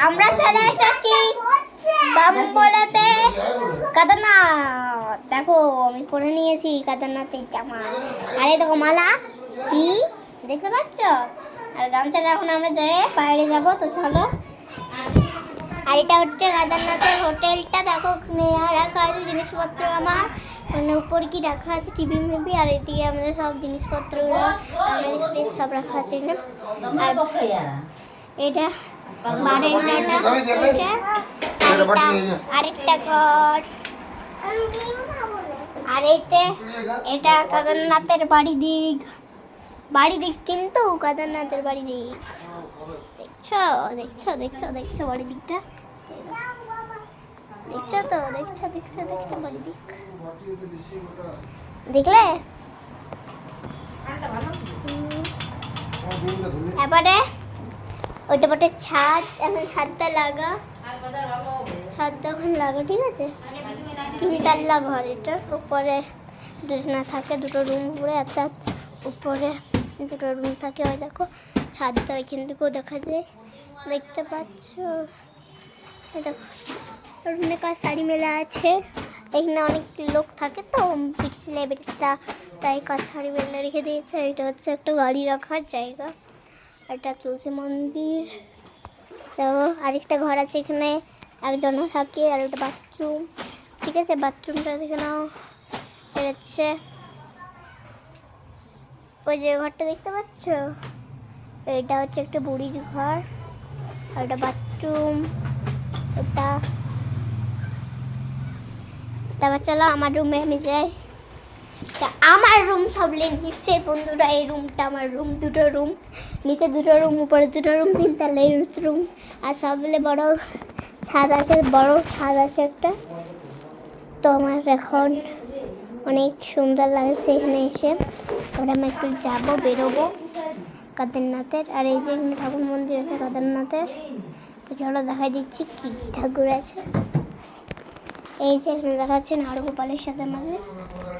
আমরা চলে এসেছি বামুনপাড়াতে কেদারনাথ। দেখো আমি পরে নিয়েছি কেদারনাথের জামা, আর এই দেখো মালা কি দেখতে পাচ্ছ, আর গামছাটা এখন আমরা যাই বাইরে যাব। তো চলো, আর এটা হচ্ছে কেদারনাথের হোটেলটা। দেখো রাখা আছে জিনিসপত্র আমার, মানে উপরে কি রাখা আছে টিভি মিবি, আর এদিকে আমাদের সব জিনিসপত্র সব রাখা আছে। আর এটা আরেকটা ঘর, আর এইতে এটা কেদারনাথের বাড়ি দিক কিন্তু কেদারনাথের বাড়ি দিক দেখছো দেখছো দেখছো দেখছো বাড়ি দিকটা দেখছো তো, দেখছো দেখছো দেখছো বাড়ি দিক দেখলে। এবারে ওইটা বটে ছাদ, এখন ছাদটা লাগা, ছাদটা এখন লাগা, ঠিক আছে। 3 তলা ঘর, এটা উপরে দুজনা থাকে, দুটো রুম, উপরে অর্থাৎ উপরে দুটো রুম থাকে। ওই দেখো ছাদটা ওইখান থেকেও দেখা যায়, দেখতে পাচ্ছ। দেখো অনেক শাড়ি মেলা আছে, এখানে অনেক লোক থাকে তো সেলিব্রিটিরা, তাই কাজ শাড়ি মেলা রেখে দিয়েছে। এটা হচ্ছে একটা গাড়ি রাখার জায়গা, এটা তুলসী মন্দির। তো আরেকটা ঘর আছে, এখানে একজনও থাকে, আর একটা বাথরুম, ঠিক আছে। বাথরুমটা দেখে নাও, এটা হচ্ছে ওই যে ঘরটা দেখতে পাচ্ছ, এটা হচ্ছে একটা বুড়ির ঘর, আর একটা বাথরুম এটা। তারপর চলো আমার রুমে আমি যাই। আমার রুম সবলে নিচে বন্ধুরা, এই রুমটা আমার রুম, দুটো রুম, নিচে দুটো রুম, উপরে দুটো রুম, 3 তলায় রুম, আর সবলে বড় ছাদ আছে, বড় ছাদ আছে একটা। তো আমার এখন অনেক সুন্দর লাগছে এখানে এসে। ওরা আমি একটু যাবো, বেরোবো কেদারনাথের। আর এই যে এখানে ঠাকুর মন্দির আছে কেদারনাথের, তো চলো দেখাই দিচ্ছি কি ঠাকুর আছে। এই যে এখানে দেখাচ্ছে নাড়গোপালের সাথে আমাদের